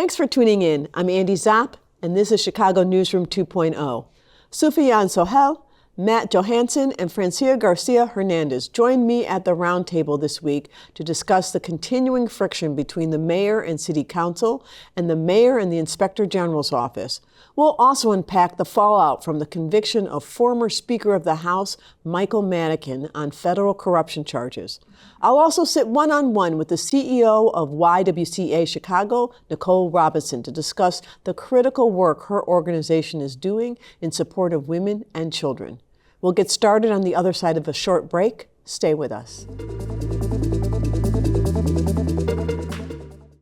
Thanks for tuning in. I'm Andy Zopp, and this is Chicago Newsroom 2.0. Sufyan Sohel, Matt Johanson, and Francia Garcia Hernandez joined me at the roundtable this week to discuss the continuing friction between the mayor and city council and the mayor and the inspector general's office. We'll also unpack the fallout from the conviction of former Speaker of the House Michael Madigan on federal corruption charges. I'll also sit one-on-one with the CEO of YWCA Chicago, Nicole Robinson, to discuss the critical work her organization is doing in support of women and children. We'll get started on the other side of a short break. Stay with us.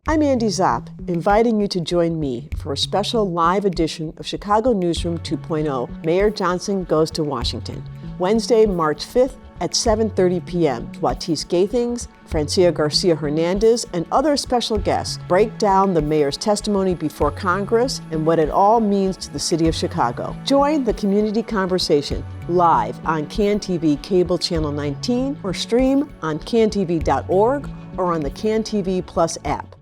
I'm Andy Zopp, inviting you to join me for a special live edition of Chicago Newsroom 2.0, Mayor Johnson Goes to Washington, Wednesday, March 5th at 7:30 p.m. Watis Gathings, Francia Garcia Hernandez, and other special guests break down the mayor's testimony before Congress and what it all means to the city of Chicago. Join the community conversation live on CAN TV Cable Channel 19 or stream on cantv.org or on the CAN TV Plus app.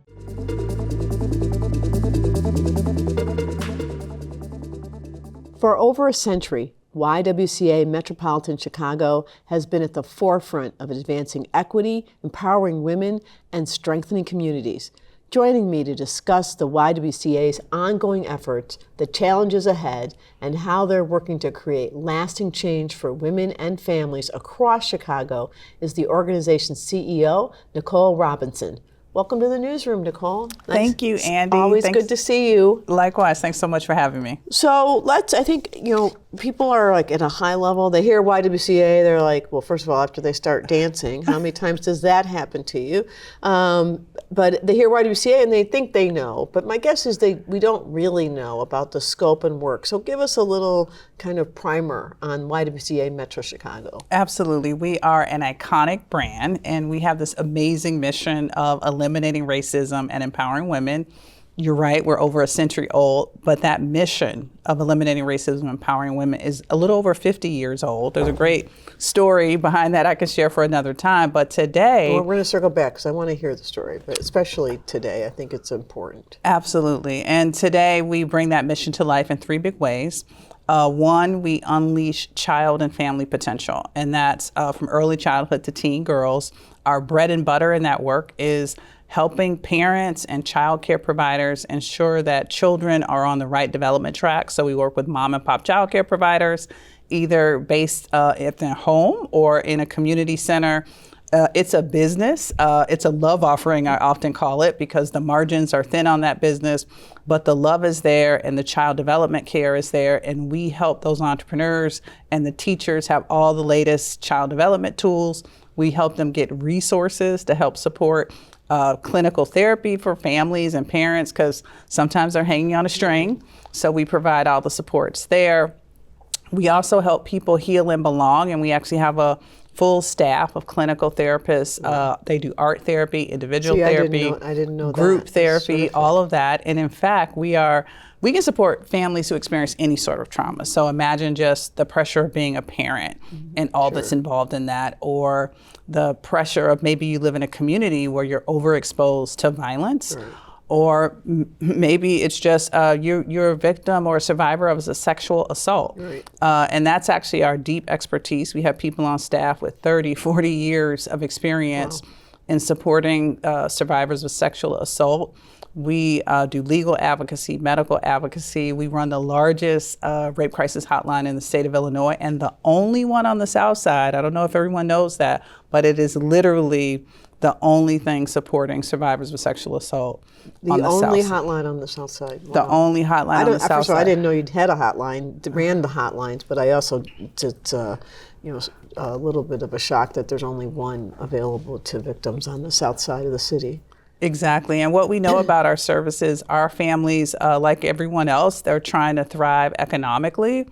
For over a century, YWCA Metropolitan Chicago has been at the forefront of advancing equity, empowering women, and strengthening communities. Joining me to discuss the YWCA's ongoing efforts, the challenges ahead, and how they're working to create lasting change for women and families across Chicago is the organization's CEO, Nicole Robinson. Welcome to the newsroom, Nicole. Thank you, Andy. Always good to see you. Likewise. Thanks so much for having me. So I think, people are like at a high level. They hear YWCA, they're like, well, first of all, after they start dancing, how many times does that happen to you? But they hear YWCA and they think they know. But my guess is we don't really know about the scope and work. So give us a little kind of primer on YWCA Metro Chicago. Absolutely. We are an iconic brand, and we have this amazing mission of eliminating racism and empowering women. You're right, we're over a century old, but that mission of eliminating racism and empowering women is a little over 50 years old. There's a great story behind that I can share for another time, but today... Well, we're going to circle back because I want to hear the story, but especially today, I think it's important. Absolutely, and today we bring that mission to life in three big ways. One, we unleash child and family potential, and that's from early childhood to teen girls. Our bread and butter in that work is helping parents and child care providers ensure that children are on the right development track. So we work with mom and pop child care providers, either based at their home or in a community center. It's a business. It's a love offering, I often call it, because the margins are thin on that business, but the love is there and the child development care is there. And we help those entrepreneurs and the teachers have all the latest child development tools. We help them get resources to help support clinical therapy for families and parents, because sometimes they're hanging on a string. So we provide all the supports there. We also help people heal and belong, and we actually have a full staff of clinical therapists. They do art therapy, individual therapy, I didn't know group that. therapy, all of that. And in fact, we can support families who experience any sort of trauma. So imagine just the pressure of being a parent and all that's involved in that, or the pressure of maybe you live in a community where you're overexposed to violence. Right. Or maybe it's just you're a victim or a survivor of a sexual assault. Right. And that's actually our deep expertise. We have people on staff with 30, 40 years of experience in supporting survivors of sexual assault. We do legal advocacy, medical advocacy. We run the largest rape crisis hotline in the state of Illinois, and the only one on the South Side. I don't know if everyone knows that, but it is literally the only thing supporting survivors of sexual assault on the South Side. The only hotline on the South Side. Wow. The only hotline on the South First of all, Side. I didn't know you'd had a hotline, ran the hotlines, but I also did, a little bit of a shock that there's only one available to victims on the South Side of the city. Exactly. And what we know about our services, our families, like everyone else, they're trying to thrive economically,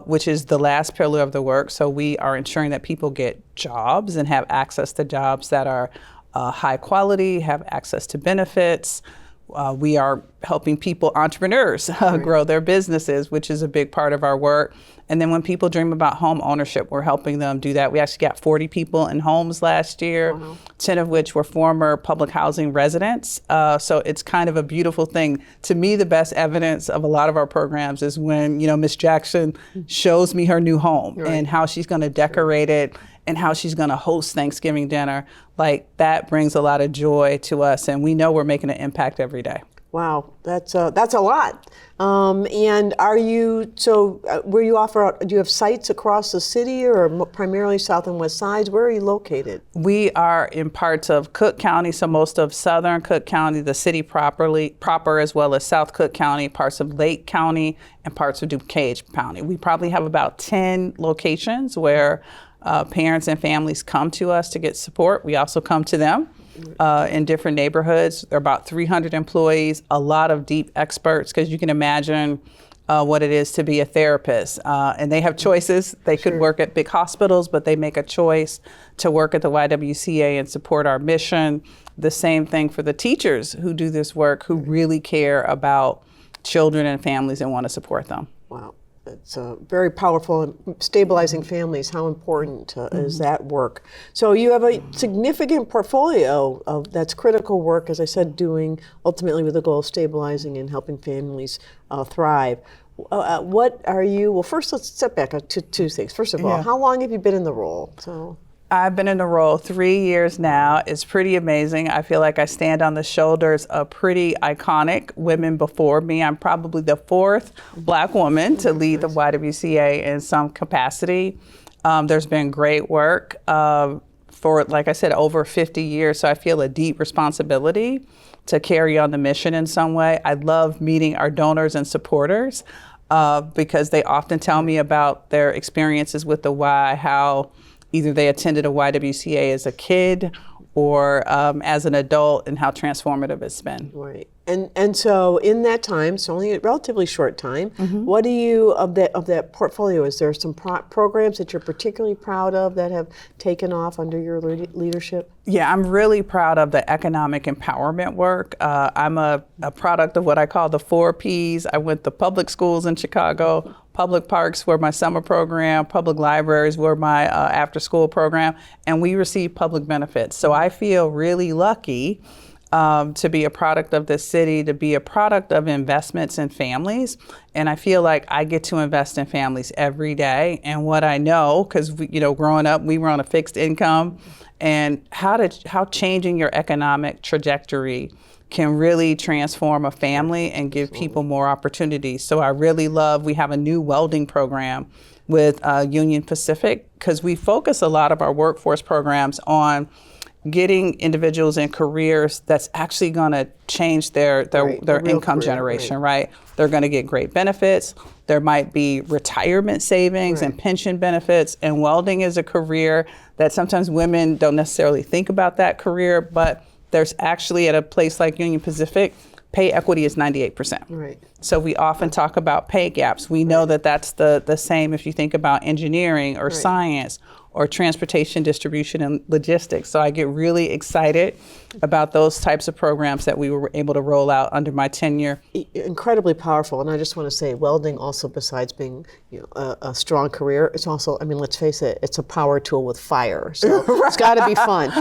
which is the last pillar of the work. So we are ensuring that people get jobs and have access to jobs that are high quality, have access to benefits. We are helping people, entrepreneurs, grow their businesses, which is a big part of our work. And then when people dream about home ownership, we're helping them do that. We actually got 40 people in homes last year, 10 of which were former public housing residents. So it's kind of a beautiful thing. To me, the best evidence of a lot of our programs is when, Miss Jackson shows me her new home and how she's going to decorate it and how she's going to host Thanksgiving dinner. Like, that brings a lot of joy to us, and we know we're making an impact every day. Wow, that's a lot. And are you, where you offer, do you have sites across the city or primarily south and west sides? Where are you located? We are in parts of Cook County, so most of southern Cook County, the city proper, as well as South Cook County, parts of Lake County, and parts of DuPage County. We probably have about 10 locations where parents and families come to us to get support. We also come to them. In different neighborhoods. There are about 300 employees, a lot of deep experts, because you can imagine what it is to be a therapist. And they have choices. They could work at big hospitals, but they make a choice to work at the YWCA and support our mission. The same thing for the teachers who do this work, who really care about children and families and want to support them. Wow. It's very powerful in stabilizing families. How important is that work? So you have a significant portfolio of that's critical work, as I said, doing ultimately with the goal of stabilizing and helping families thrive. What are you? Well, first let's step back to two things. First of all, how long have you been in the role? I've been in the role 3 years now. It's pretty amazing. I feel like I stand on the shoulders of pretty iconic women before me. I'm probably the fourth Black woman to lead the YWCA in some capacity. There's been great work for, like I said, over 50 years. So I feel a deep responsibility to carry on the mission in some way. I love meeting our donors and supporters because they often tell me about their experiences with the Y, how either they attended a YWCA as a kid or as an adult, and how transformative it's been. Right. And so in that time, it's only a relatively short time, what do you, of that portfolio, is there some programs that you're particularly proud of that have taken off under your leadership? Yeah, I'm really proud of the economic empowerment work. I'm a product of what I call the 4 Ps. I went to public schools in Chicago. Public parks were my summer program, public libraries were my after-school program, and we receive public benefits. So I feel really lucky to be a product of this city, to be a product of investments in families. And I feel like I get to invest in families every day. And what I know, because growing up, we were on a fixed income, and how changing your economic trajectory can really transform a family and give people more opportunities. So I really love, we have a new welding program with Union Pacific, because we focus a lot of our workforce programs on getting individuals in careers that's actually going to change their income generation, right? They're going to get great benefits. There might be retirement savings and pension benefits. And welding is a career that sometimes women don't necessarily think about that career, but there's actually, at a place like Union Pacific, pay equity is 98%. Right. So we often talk about pay gaps. We know that that's the same if you think about engineering or science or transportation, distribution, and logistics. So I get really excited about those types of programs that we were able to roll out under my tenure. Incredibly powerful. And I just want to say, welding also, besides being a strong career, it's also, I mean, let's face it, it's a power tool with fire. So it's got to be fun.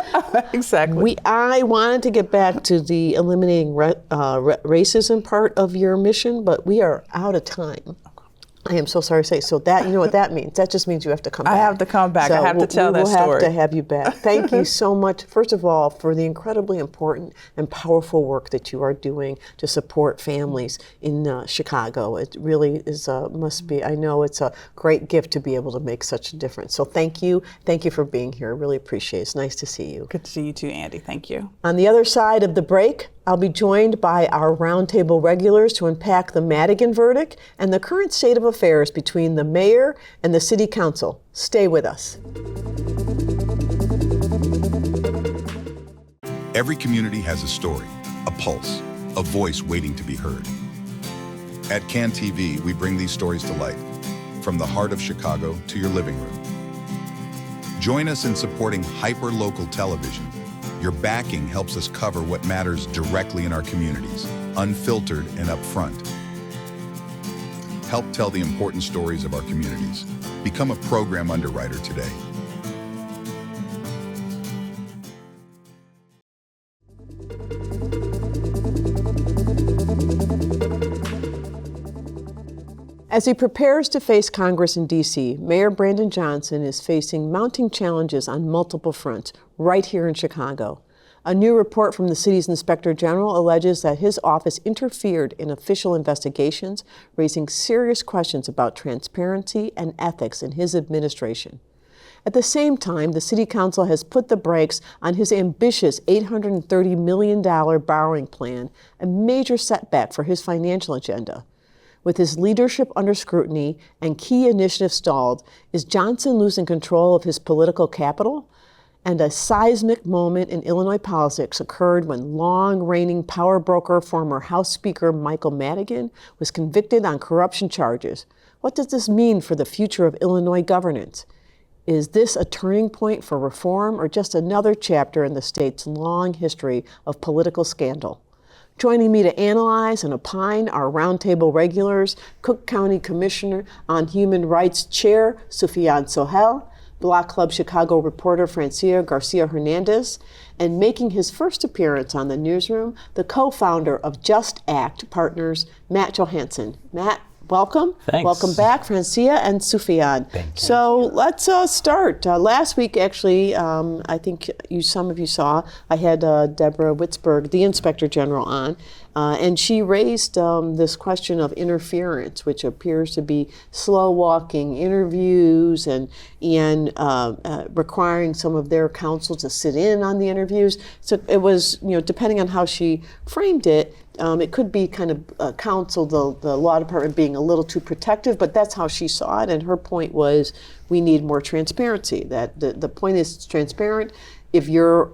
Exactly. I wanted to get back to the eliminating racism part of your mission, but we are out of time. I am so sorry to say. So that, you know what that means? That just means you have to come back. I have to come back. So I have to tell that story. We'll have to have you back. Thank you so much, first of all, for the incredibly important and powerful work that you are doing to support families in Chicago. It really is must be. I know it's a great gift to be able to make such a difference. So thank you. Thank you for being here. I really appreciate it. It's nice to see you. Good to see you too, Andy. Thank you. On the other side of the break, I'll be joined by our roundtable regulars to unpack the Madigan verdict and the current state of affairs between the mayor and the city council. Stay with us. Every community has a story, a pulse, a voice waiting to be heard. At CAN TV, we bring these stories to life, from the heart of Chicago to your living room. Join us in supporting hyper-local television. Your backing helps us cover what matters directly in our communities. unfiltered and upfront. Help tell the important stories of our communities. Become a program underwriter today. As he prepares to face Congress in D.C., Mayor Brandon Johnson is facing mounting challenges on multiple fronts right here in Chicago. A new report from the city's Inspector General alleges that his office interfered in official investigations, raising serious questions about transparency and ethics in his administration. At the same time, the City Council has put the brakes on his ambitious $830 million borrowing plan, a major setback for his financial agenda. With his leadership under scrutiny and key initiatives stalled, is Johnson losing control of his political capital? And a seismic moment in Illinois politics occurred when long-reigning power broker, former House Speaker Michael Madigan, was convicted on corruption charges. What does this mean for the future of Illinois governance? Is this a turning point for reform or just another chapter in the state's long history of political scandal? Joining me to analyze and opine are roundtable regulars, Cook County Commissioner on Human Rights Chair Sufyan Sohel, Block Club Chicago reporter Francia Garcia Hernandez, and making his first appearance on the Newsroom, the co-founder of Just Act Partners, Matt Johanson. Matt, welcome. Thanks. Welcome back, Francia and Sufyan. Thank you. So let's start. Last week, actually, I think some of you saw, I had Deborah Witzberg, the Inspector General, on, and she raised this question of interference, which appears to be slow-walking interviews and requiring some of their counsel to sit in on the interviews. So it was, depending on how she framed it, it could be kind of counsel, the law department being a little too protective, but that's how she saw it. And her point was, we need more transparency. That the point is it's transparent. If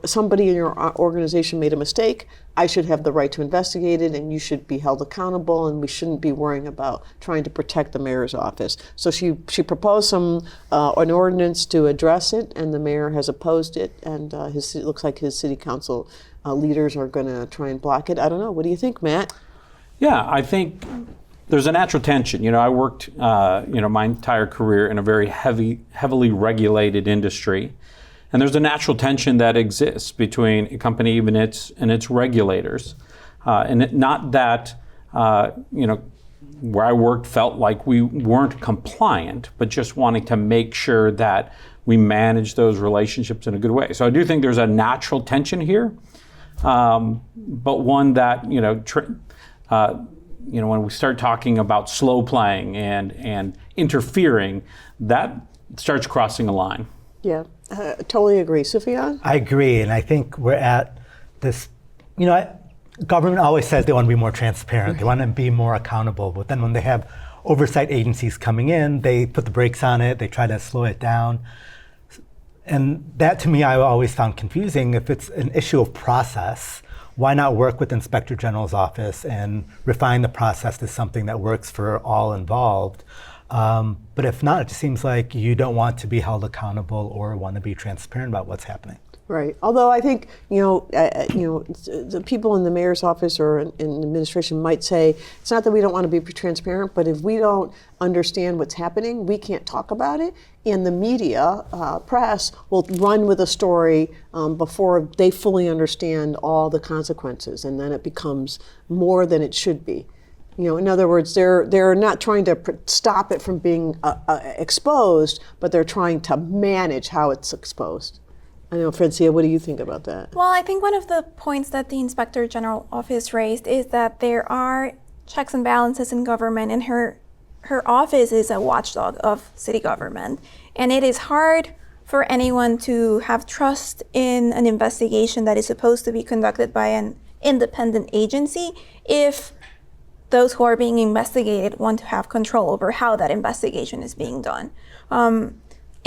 somebody in your organization made a mistake, I should have the right to investigate it, and you should be held accountable, and we shouldn't be worrying about trying to protect the mayor's office. So she proposed an ordinance to address it, and the mayor has opposed it, and it looks like his city council leaders are going to try and block it. I don't know. What do you think, Matt? Yeah, I think there's a natural tension. I worked, my entire career in a very heavily regulated industry. And there's a natural tension that exists between a company and its regulators. Not that, where I worked felt like we weren't compliant, but just wanting to make sure that we manage those relationships in a good way. So I do think there's a natural tension here, but one that, when we start talking about slow playing and interfering, that starts crossing a line. Yeah, totally agree. Sufyan? I agree, and I think we're at this, government always says they want to be more transparent, they want to be more accountable, but then when they have oversight agencies coming in, they put the brakes on it, they try to slow it down. And that, to me, I always found confusing. If it's an issue of process, why not work with the Inspector General's office and refine the process to something that works for all involved? But if not, it just seems like you don't want to be held accountable or want to be transparent about what's happening. Right. Although I think, the people in the mayor's office or in administration might say, it's not that we don't want to be transparent, but if we don't understand what's happening, we can't talk about it. And the media, press, will run with a story before they fully understand all the consequences. And then it becomes more than it should be. In other words, they're not trying to stop it from being exposed, but they're trying to manage how it's exposed. I know, Francia, what do you think about that? Well, I think one of the points that the Inspector General Office raised is that there are checks and balances in government, and her office is a watchdog of city government. And it is hard for anyone to have trust in an investigation that is supposed to be conducted by an independent agency if those who are being investigated want to have control over how that investigation is being done.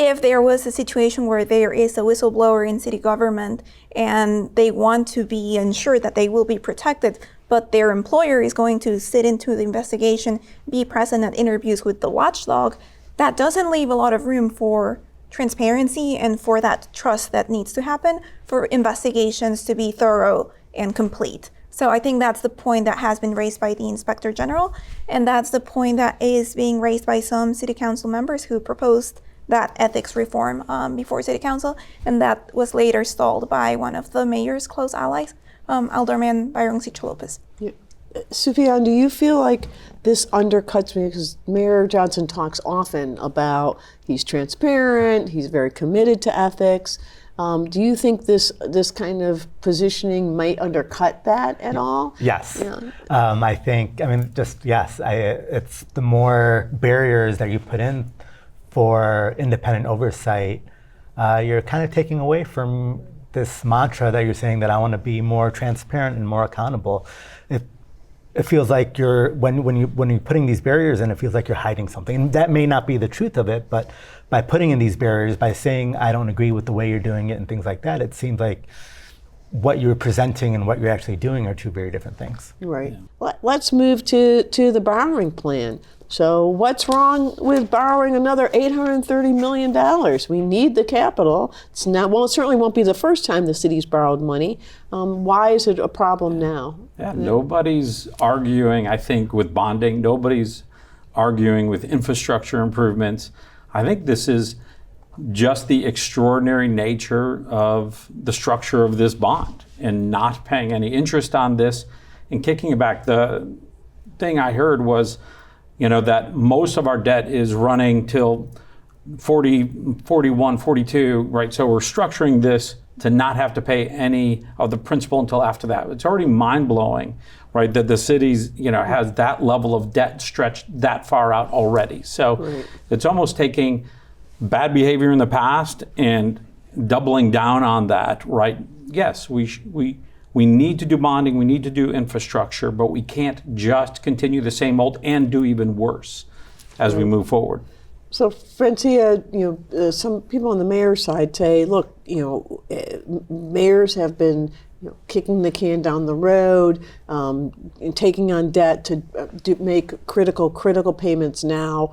If there was a situation where there is a whistleblower in city government and they want to be ensured that they will be protected, but their employer is going to sit into the investigation, be present at interviews with the watchdog, that doesn't leave a lot of room for transparency and for that trust that needs to happen for investigations to be thorough and complete. So I think that's the point that has been raised by the Inspector General, and that's the point that is being raised by some City Council members who proposed that ethics reform before City Council, and that was later stalled by one of the mayor's close allies, Alderman Byron C. Lopez. Yeah. Sufyan, do you feel like this undercuts me? Because Mayor Johnson talks often about he's transparent, he's very committed to ethics. Do you think this kind of positioning might undercut that at all? Yes. Yeah. I think, yes. It's the more barriers that you put in for independent oversight, you're kind of taking away from this mantra that you're saying that I want to be more transparent and more accountable. It feels like when you're putting these barriers in, it feels like you're hiding something. And that may not be the truth of it, but by putting in these barriers, by saying I don't agree with the way you're doing it and things like that, it seems like what you're presenting and what you're actually doing are two very different things. Right. Yeah. Let's move to the borrowing plan. So what's wrong with borrowing another $830 million? We need the capital. It certainly won't be the first time the city's borrowed money. Why is it a problem now? Yeah, nobody's arguing, I think, with bonding. Nobody's arguing with infrastructure improvements. I think this is just the extraordinary nature of the structure of this bond and not paying any interest on this and kicking it back. The thing I heard was, that most of our debt is running till 40, 41, 42, right? So we're structuring this to not have to pay any of the principal until after that. It's already mind-blowing, right, that the city's, has that level of debt stretched that far out already. So It's almost taking bad behavior in the past and doubling down on that, right? Yes, we need to do bonding, we need to do infrastructure, but we can't just continue the same old and do even worse as we move forward. So, Francia, some people on the mayor's side say, look, mayors have been kicking the can down the road, and taking on debt to make critical payments now,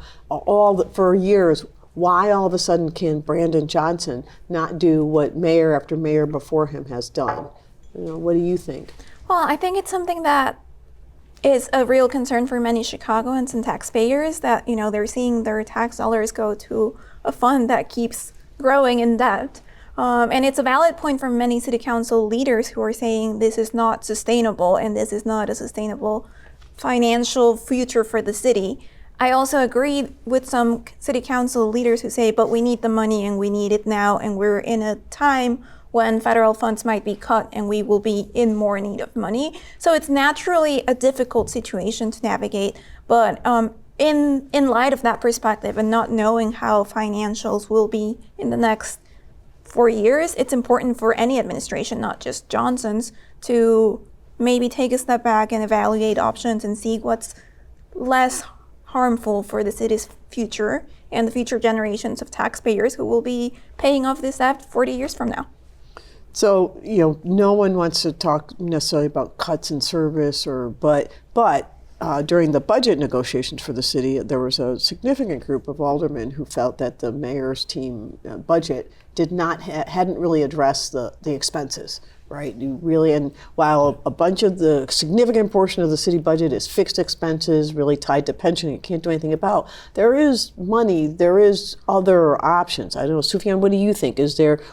for years. Why all of a sudden can Brandon Johnson not do what mayor after mayor before him has done? What do you think? Well, I think it's something that is a real concern for many Chicagoans and taxpayers that, they're seeing their tax dollars go to a fund that keeps growing in debt. And it's a valid point from many city council leaders who are saying this is not sustainable and this is not a sustainable financial future for the city. I also agree with some city council leaders who say, but we need the money and we need it now, and we're in a time when federal funds might be cut and we will be in more need of money. So it's naturally a difficult situation to navigate. But in light of that perspective and not knowing how financials will be in the next 4 years, it's important for any administration, not just Johnson's, to maybe take a step back and evaluate options and see what's less harmful for the city's future and the future generations of taxpayers who will be paying off this debt 40 years from now. So, no one wants to talk necessarily about cuts in service, but during the budget negotiations for the city, there was a significant group of aldermen who felt that the mayor's team budget hadn't really addressed the expenses. Right, and while a bunch of the significant portion of the city budget is fixed expenses, really tied to pension, you can't do anything about. There is money, there is other options. I don't know, Sufyan, what do you think?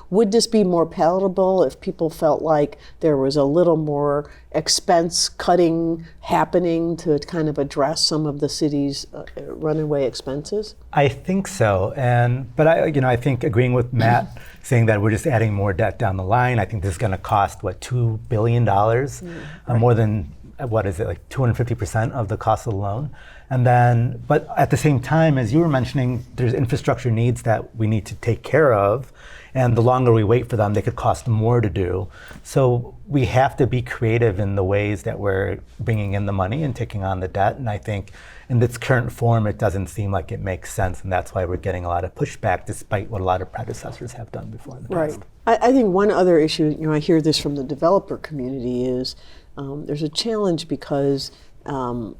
Would this be more palatable if people felt like there was a little more expense cutting happening to kind of address some of the city's runaway expenses? I think so, but I think agreeing with Matt, saying that we're just adding more debt down the line. I think this is going to cost $2 billion, more than what is it, like 250% of the cost of the loan. And then, but at the same time, as you were mentioning, there's infrastructure needs that we need to take care of. And the longer we wait for them, they could cost more to do. So we have to be creative in the ways that we're bringing in the money and taking on the debt. And I think in its current form, it doesn't seem like it makes sense. And that's why we're getting a lot of pushback, despite what a lot of predecessors have done before in the past. Right. I think one other issue, I hear this from the developer community, is there's a challenge because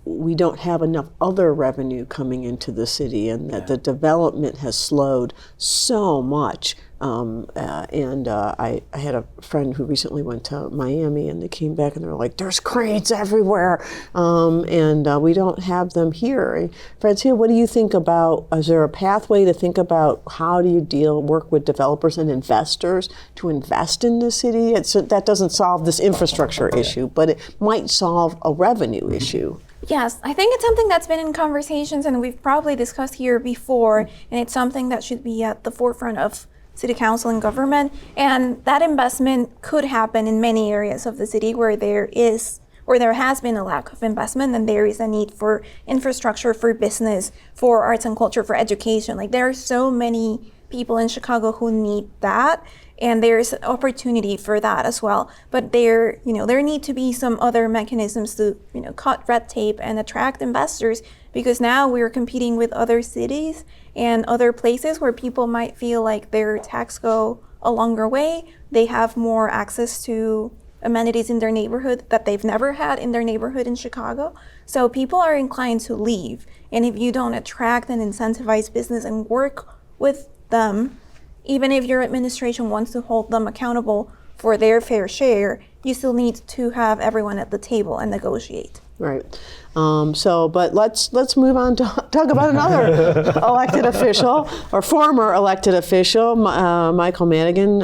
we don't have enough other revenue coming into the city, and that the development has slowed so much. I had a friend who recently went to Miami, and they came back and they were like, "There's cranes everywhere," and we don't have them here. Francia, what do you think about? Is there a pathway to think about how do you work with developers and investors to invest in the city? That doesn't solve this infrastructure issue, but it might solve a revenue issue. Yes, I think it's something that's been in conversations and we've probably discussed here before, and it's something that should be at the forefront of city council and government. And that investment could happen in many areas of the city where there has been a lack of investment, and there is a need for infrastructure, for business, for arts and culture, for education. Like, there are so many people in Chicago who need that, and there's opportunity for that as well. But there need to be some other mechanisms to, cut red tape and attract investors, because now we're competing with other cities and other places where people might feel like their tax go a longer way. They have more access to amenities in their neighborhood that they've never had in their neighborhood in Chicago. So people are inclined to leave. And if you don't attract and incentivize business and work with them, even if your administration wants to hold them accountable for their fair share, you still need to have everyone at the table and negotiate. Right. But let's move on to talk about another elected official, or former elected official, Michael Madigan.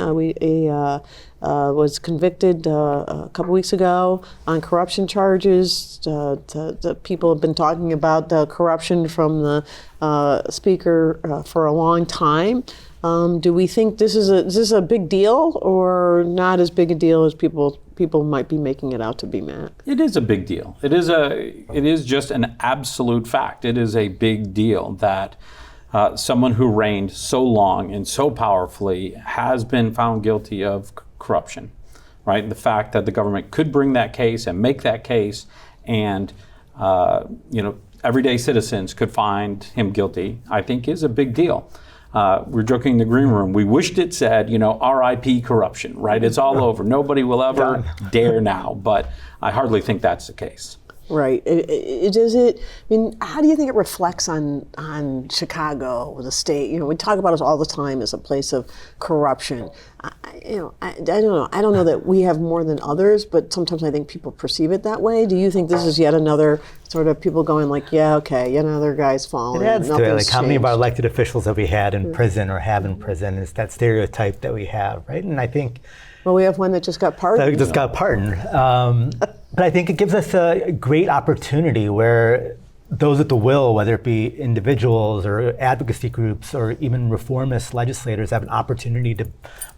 Was convicted a couple weeks ago on corruption charges. The people have been talking about the corruption from the speaker for a long time. Do we think this is a big deal, or not as big a deal as people might be making it out to be, Matt? It is a big deal. It is just an absolute fact. It is a big deal that someone who reigned so long and so powerfully has been found guilty of corruption, right? The fact that the government could bring that case and make that case, and everyday citizens could find him guilty, I think is a big deal. We're joking in the green room. We wished it said, R.I.P. corruption, right? It's all over. Nobody will ever dare now, but I hardly think that's the case. Right. How do you think it reflects on Chicago, the state? We talk about it all the time as a place of corruption. I don't know. I don't know that we have more than others, but sometimes I think people perceive it that way. Do you think this is yet another sort of people going like, yeah, okay, yet another guy's falling? It adds to it. Like, how many of our elected officials have we had in prison or have in prison? It's that stereotype that we have, right? And I think, well, we have one that just got pardoned. But I think it gives us a great opportunity where those at the will, whether it be individuals or advocacy groups or even reformist legislators, have an opportunity to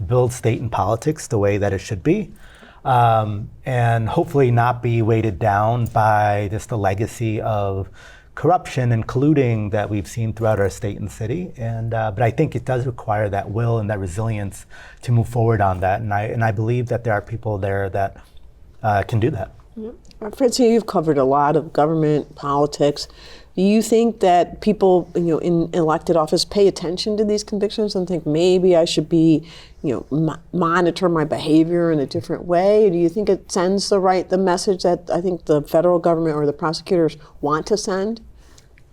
build state and politics the way that it should be, and hopefully not be weighted down by just the legacy of corruption and colluding that we've seen throughout our state and city. But I think it does require that will and that resilience to move forward on that. And I believe that there are people there that can do that. Francia, you've covered a lot of government politics. Do you think that people, in elected office pay attention to these convictions and think maybe I should be, monitor my behavior in a different way? Do you think it sends the message that I think the federal government or the prosecutors want to send?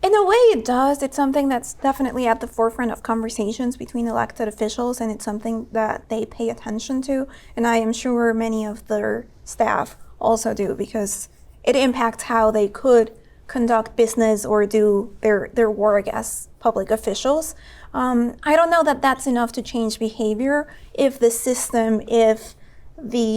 In a way it does. It's something that's definitely at the forefront of conversations between elected officials, and it's something that they pay attention to. And I am sure many of their staff also do, because it impacts how they could conduct business or do their work as public officials. I don't know that that's enough to change behavior if the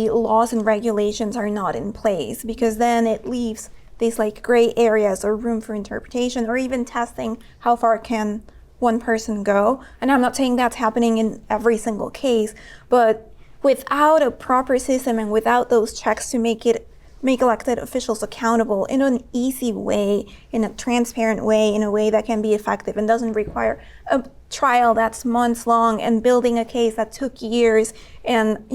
laws and regulations are not in place, because then it leaves these gray areas or room for interpretation, or even testing how far can one person go. And I'm not saying that's happening in every single case, but without a proper system and without those checks to make elected officials accountable in an easy way, in a transparent way, in a way that can be effective and doesn't require a trial that's months long and building a case that took years. And,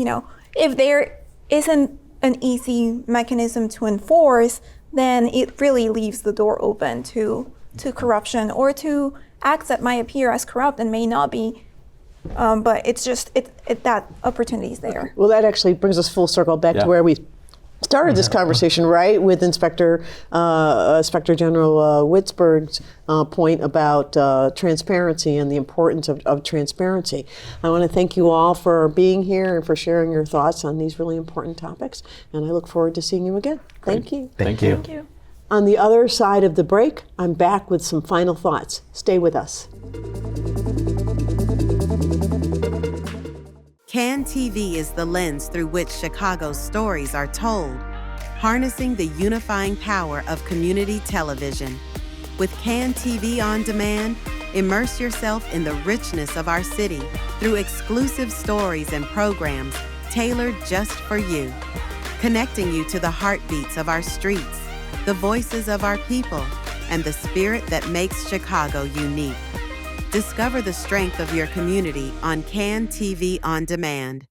if there isn't an easy mechanism to enforce, then it really leaves the door open to corruption or to acts that might appear as corrupt and may not be. But it's just that opportunity is there. Well, that actually brings us full circle back to where we started this conversation, right, with Inspector General Witzberg's point about transparency and the importance of transparency. I want to thank you all for being here and for sharing your thoughts on these really important topics, and I look forward to seeing you again. Thank you. Thank you. Thank you. On the other side of the break, I'm back with some final thoughts. Stay with us. CAN TV is the lens through which Chicago's stories are told, harnessing the unifying power of community television. With CAN TV on demand, immerse yourself in the richness of our city through exclusive stories and programs tailored just for you, connecting you to the heartbeats of our streets, the voices of our people, and the spirit that makes Chicago unique. Discover the strength of your community on CAN TV On Demand.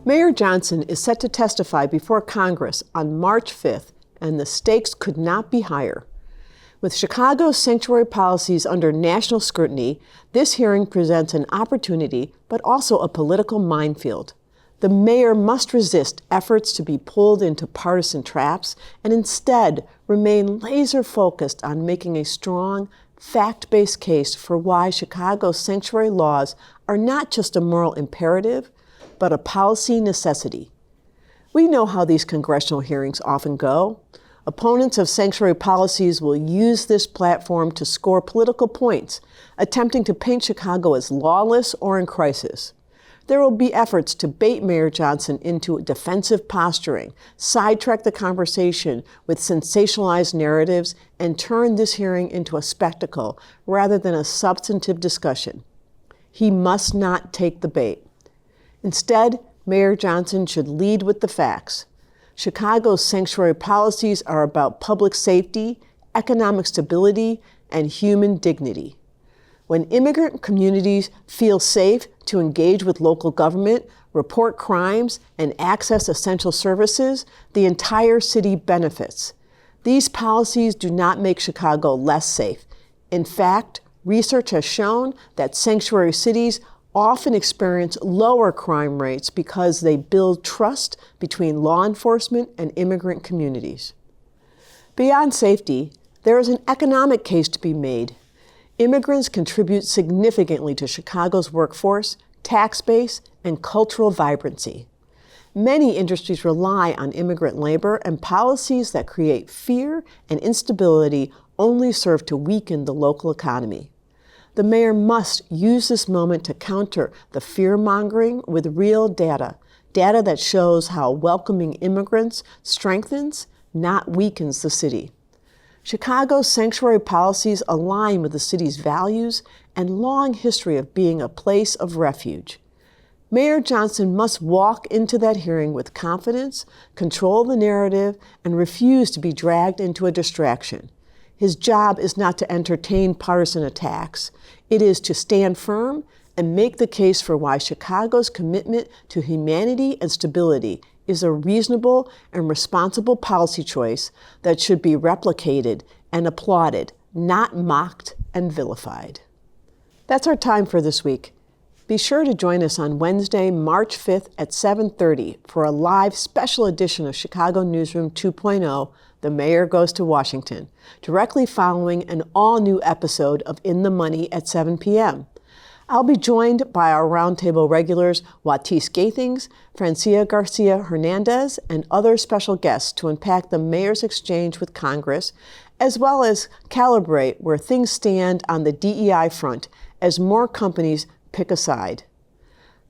Mayor Johnson is set to testify before Congress on March 5th, and the stakes could not be higher. With Chicago's sanctuary policies under national scrutiny, this hearing presents an opportunity, but also a political minefield. The mayor must resist efforts to be pulled into partisan traps and instead remain laser-focused on making a strong, fact-based case for why Chicago's sanctuary laws are not just a moral imperative, but a policy necessity. We know how these congressional hearings often go. Opponents of sanctuary policies will use this platform to score political points, attempting to paint Chicago as lawless or in crisis. There will be efforts to bait Mayor Johnson into defensive posturing, sidetrack the conversation with sensationalized narratives, and turn this hearing into a spectacle rather than a substantive discussion. He must not take the bait. Instead, Mayor Johnson should lead with the facts. Chicago's sanctuary policies are about public safety, economic stability, and human dignity. When immigrant communities feel safe to engage with local government, report crimes, and access essential services, the entire city benefits. These policies do not make Chicago less safe. In fact, research has shown that sanctuary cities often experience lower crime rates because they build trust between law enforcement and immigrant communities. Beyond safety, there is an economic case to be made. Immigrants contribute significantly to Chicago's workforce, tax base, and cultural vibrancy. Many industries rely on immigrant labor, and policies that create fear and instability only serve to weaken the local economy. The mayor must use this moment to counter the fear-mongering with real data that shows how welcoming immigrants strengthens, not weakens the city. Chicago's sanctuary policies align with the city's values and long history of being a place of refuge. Mayor Johnson must walk into that hearing with confidence, control the narrative, and refuse to be dragged into a distraction. His job is not to entertain partisan attacks. It is to stand firm and make the case for why Chicago's commitment to humanity and stability is a reasonable and responsible policy choice that should be replicated and applauded, not mocked and vilified. That's our time for this week. Be sure to join us on Wednesday, March 5th at 7:30 for a live special edition of Chicago Newsroom 2.0, The Mayor Goes to Washington, directly following an all-new episode of In the Money at 7 p.m. I'll be joined by our roundtable regulars, Watis Gathings, Francia Garcia Hernandez, and other special guests to unpack the mayor's exchange with Congress, as well as calibrate where things stand on the DEI front as more companies pick a side.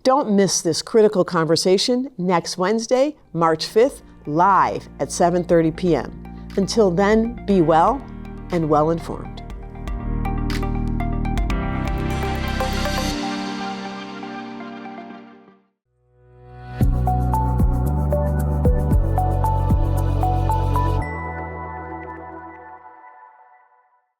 Don't miss this critical conversation next Wednesday, March 5th, live at 7:30 p.m. Until then, be well and well informed.